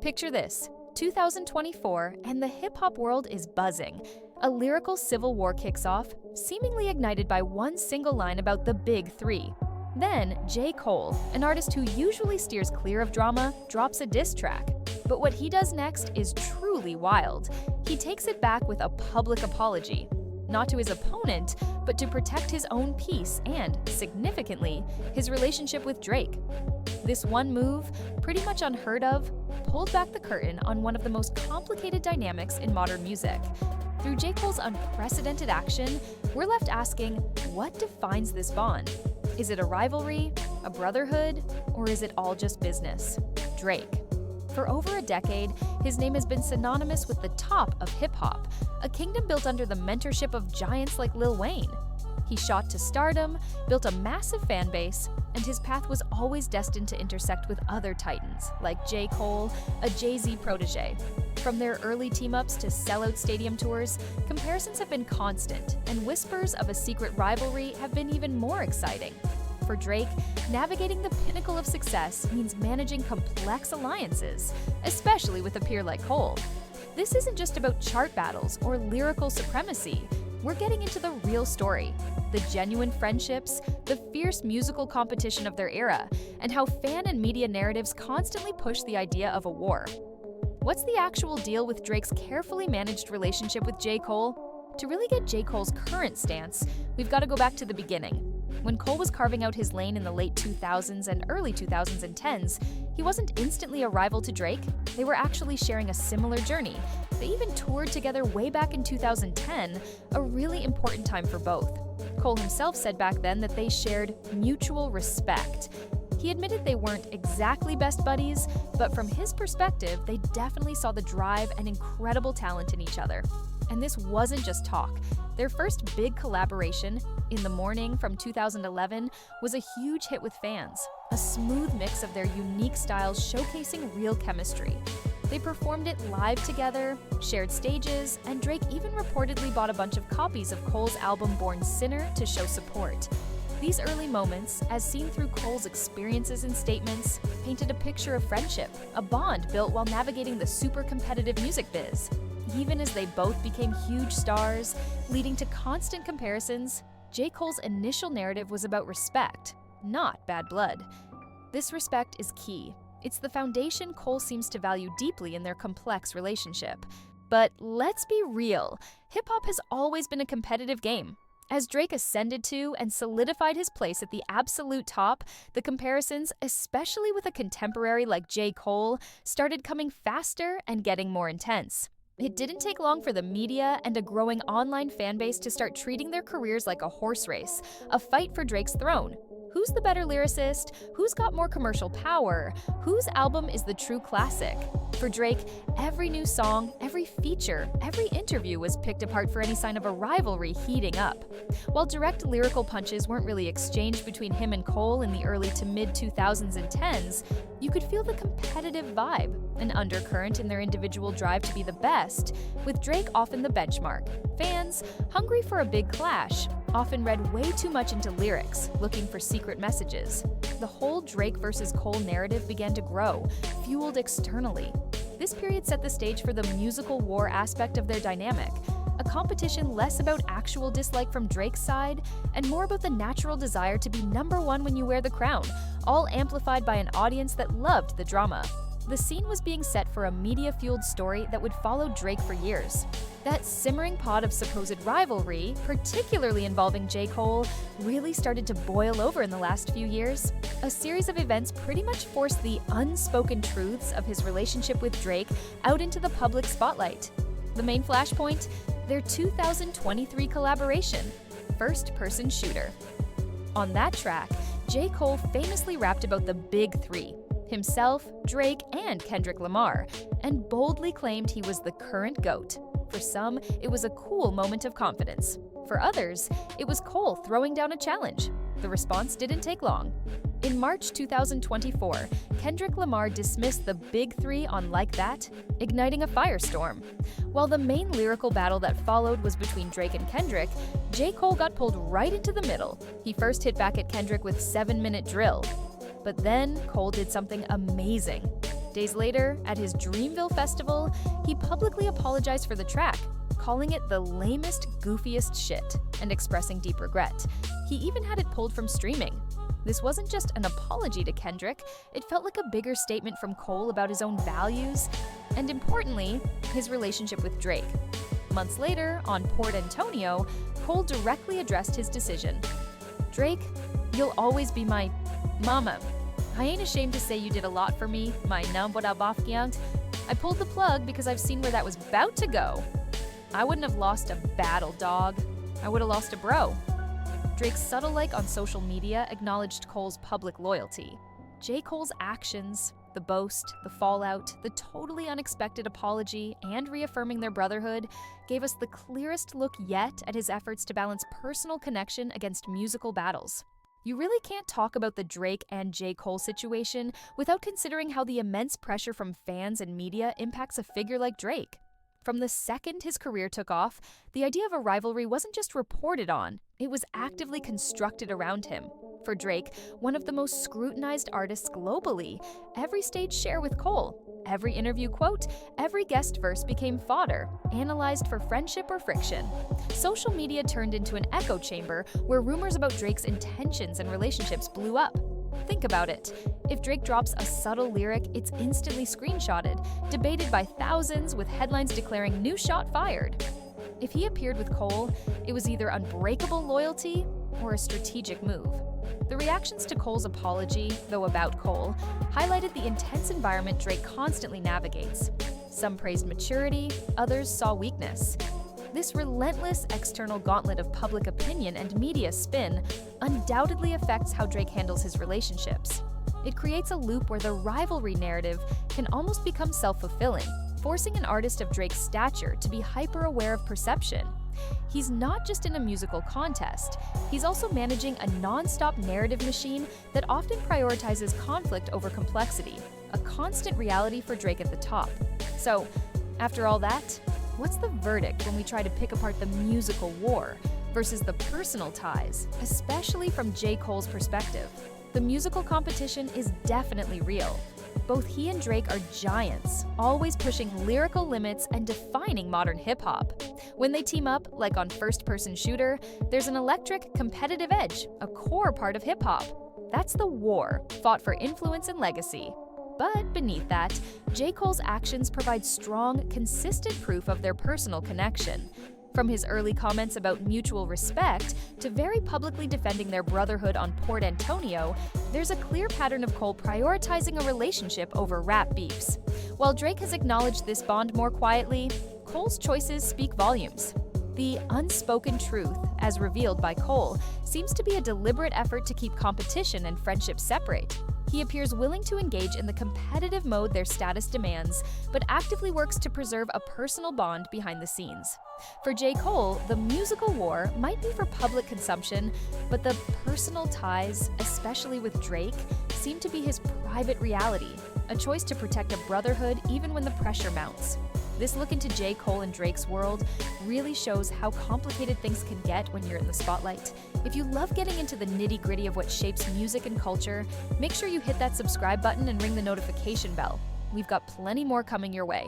Picture this, 2024, and the hip-hop world is buzzing. A lyrical civil war kicks off, seemingly ignited by one single line about the big three. Then, J. Cole, an artist who usually steers clear of drama, drops a diss track. But what he does next is truly wild. He takes it back with a public apology. Not to his opponent, but to protect his own peace and, significantly, his relationship with Drake. This one move, pretty much unheard of, pulled back the curtain on one of the most complicated dynamics in modern music. Through J. Cole's unprecedented action, we're left asking, what defines this bond? Is it a rivalry, a brotherhood, or is it all just business? Drake. For over a decade, his name has been synonymous with the top of hip-hop, a kingdom built under the mentorship of giants like Lil Wayne. He shot to stardom, built a massive fan base, and his path was always destined to intersect with other titans, like J. Cole, a Jay-Z protege. From their early team-ups to sellout stadium tours, comparisons have been constant, and whispers of a secret rivalry have been even more exciting. For Drake, navigating the pinnacle of success means managing complex alliances, especially with a peer like Cole. This isn't just about chart battles or lyrical supremacy. We're getting into the real story, the genuine friendships, the fierce musical competition of their era, and how fan and media narratives constantly push the idea of a war. What's the actual deal with Drake's carefully managed relationship with J. Cole? To really get J. Cole's current stance, we've got to go back to the beginning. When Cole was carving out his lane in the late 2000s and early 2010s, he wasn't instantly a rival to Drake. They were actually sharing a similar journey. They even toured together way back in 2010, a really important time for both. Cole himself said back then that they shared mutual respect. He admitted they weren't exactly best buddies, but from his perspective, they definitely saw the drive and incredible talent in each other. And this wasn't just talk. Their first big collaboration, In the Morning from 2011, was a huge hit with fans, a smooth mix of their unique styles showcasing real chemistry. They performed it live together, shared stages, and Drake even reportedly bought a bunch of copies of Cole's album Born Sinner to show support. These early moments, as seen through Cole's experiences and statements, painted a picture of friendship, a bond built while navigating the super competitive music biz. Even as they both became huge stars, leading to constant comparisons, J. Cole's initial narrative was about respect, not bad blood. This respect is key. It's the foundation Cole seems to value deeply in their complex relationship. But let's be real, hip-hop has always been a competitive game. As Drake ascended to and solidified his place at the absolute top, the comparisons, especially with a contemporary like J. Cole, started coming faster and getting more intense. It didn't take long for the media and a growing online fanbase to start treating their careers like a horse race, a fight for Drake's throne. Who's the better lyricist? Who's got more commercial power? Whose album is the true classic? For Drake, every new song, every feature, every interview was picked apart for any sign of a rivalry heating up. While direct lyrical punches weren't really exchanged between him and Cole in the early to mid-2010s, you could feel the competitive vibe, an undercurrent in their individual drive to be the best, with Drake often the benchmark. Fans, hungry for a big clash, often read way too much into lyrics, looking for secret messages. The whole Drake versus Cole narrative began to grow, fueled externally. This period set the stage for the musical war aspect of their dynamic, a competition less about actual dislike from Drake's side and more about the natural desire to be number one when you wear the crown, all amplified by an audience that loved the drama. The scene was being set for a media-fueled story that would follow Drake for years. That simmering pot of supposed rivalry, particularly involving J. Cole, really started to boil over in the last few years. A series of events pretty much forced the unspoken truths of his relationship with Drake out into the public spotlight. The main flashpoint? Their 2023 collaboration, First Person Shooter. On that track, J. Cole famously rapped about the Big Three, himself, Drake, and Kendrick Lamar, and boldly claimed he was the current GOAT. For some, it was a cool moment of confidence. For others, it was Cole throwing down a challenge. The response didn't take long. In March 2024, Kendrick Lamar dismissed the Big Three on Like That, igniting a firestorm. While the main lyrical battle that followed was between Drake and Kendrick, J. Cole got pulled right into the middle. He first hit back at Kendrick with 7-minute Drill. But then, Cole did something amazing. Days later, at his Dreamville festival, he publicly apologized for the track, calling it the lamest, goofiest shit, and expressing deep regret. He even had it pulled from streaming. This wasn't just an apology to Kendrick, it felt like a bigger statement from Cole about his own values, and importantly, his relationship with Drake. Months later, on Port Antonio, Cole directly addressed his decision. "Drake, you'll always be my mama. I ain't ashamed to say you did a lot for me, my numboda bafkiant. I pulled the plug because I've seen where that was about to go. I wouldn't have lost a battle, dog. I would have lost a bro." Drake's subtle like on social media acknowledged Cole's public loyalty. J. Cole's actions, the boast, the fallout, the totally unexpected apology, and reaffirming their brotherhood gave us the clearest look yet at his efforts to balance personal connection against musical battles. You really can't talk about the Drake and J. Cole situation without considering how the immense pressure from fans and media impacts a figure like Drake. From the second his career took off, the idea of a rivalry wasn't just reported on, it was actively constructed around him. For Drake, one of the most scrutinized artists globally, every stage share with Cole, every interview quote, every guest verse became fodder, analyzed for friendship or friction. Social media turned into an echo chamber where rumors about Drake's intentions and relationships blew up. Think about it. If Drake drops a subtle lyric, it's instantly screenshotted, debated by thousands with headlines declaring "new shot fired." If he appeared with Cole, it was either unbreakable loyalty or a strategic move. The reactions to Cole's apology, though about Cole, highlighted the intense environment Drake constantly navigates. Some praised maturity, others saw weakness. This relentless external gauntlet of public opinion and media spin undoubtedly affects how Drake handles his relationships. It creates a loop where the rivalry narrative can almost become self-fulfilling, forcing an artist of Drake's stature to be hyper-aware of perception. He's not just in a musical contest, he's also managing a non-stop narrative machine that often prioritizes conflict over complexity, a constant reality for Drake at the top. So, after all that, what's the verdict when we try to pick apart the musical war versus the personal ties, especially from J. Cole's perspective? The musical competition is definitely real. Both he and Drake are giants, always pushing lyrical limits and defining modern hip-hop. When they team up, like on First Person Shooter, there's an electric, competitive edge, a core part of hip-hop. That's the war, fought for influence and legacy. But beneath that, J. Cole's actions provide strong, consistent proof of their personal connection. From his early comments about mutual respect to very publicly defending their brotherhood on Port Antonio, there's a clear pattern of Cole prioritizing a relationship over rap beefs. While Drake has acknowledged this bond more quietly, Cole's choices speak volumes. The unspoken truth, as revealed by Cole, seems to be a deliberate effort to keep competition and friendship separate. He appears willing to engage in the competitive mode their status demands, but actively works to preserve a personal bond behind the scenes. For J. Cole, the musical war might be for public consumption, but the personal ties, especially with Drake, seem to be his private reality, a choice to protect a brotherhood even when the pressure mounts. This look into J. Cole and Drake's world really shows how complicated things can get when you're in the spotlight. If you love getting into the nitty-gritty of what shapes music and culture, make sure you hit that subscribe button and ring the notification bell. We've got plenty more coming your way.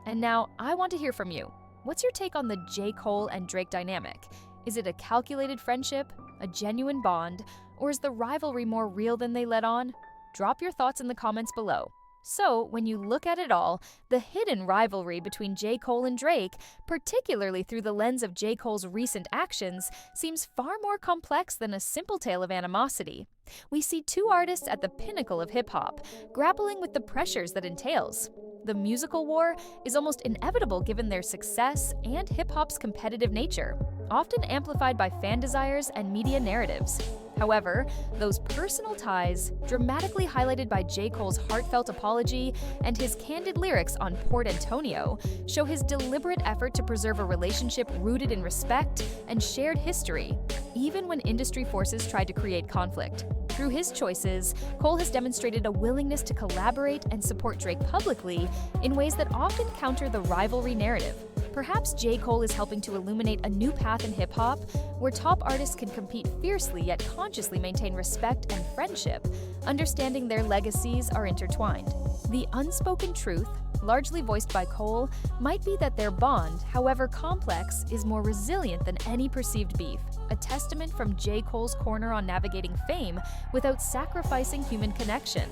And now, I want to hear from you. What's your take on the J. Cole and Drake dynamic? Is it a calculated friendship, a genuine bond, or is the rivalry more real than they let on? Drop your thoughts in the comments below. So, when you look at it all, the hidden rivalry between J. Cole and Drake, particularly through the lens of J. Cole's recent actions, seems far more complex than a simple tale of animosity. We see two artists at the pinnacle of hip-hop, grappling with the pressures that entails. The musical war is almost inevitable given their success and hip-hop's competitive nature, often amplified by fan desires and media narratives. However, those personal ties, dramatically highlighted by J. Cole's heartfelt apology and his candid lyrics on Port Antonio, show his deliberate effort to preserve a relationship rooted in respect and shared history, even when industry forces tried to create conflict. Through his choices, Cole has demonstrated a willingness to collaborate and support Drake publicly in ways that often counter the rivalry narrative, Perhaps J. Cole is helping to illuminate a new path in hip-hop where top artists can compete fiercely yet consciously maintain respect and friendship, understanding their legacies are intertwined. The unspoken truth, largely voiced by Cole, might be that their bond, however complex, is more resilient than any perceived beef, a testament from J. Cole's corner on navigating fame without sacrificing human connection.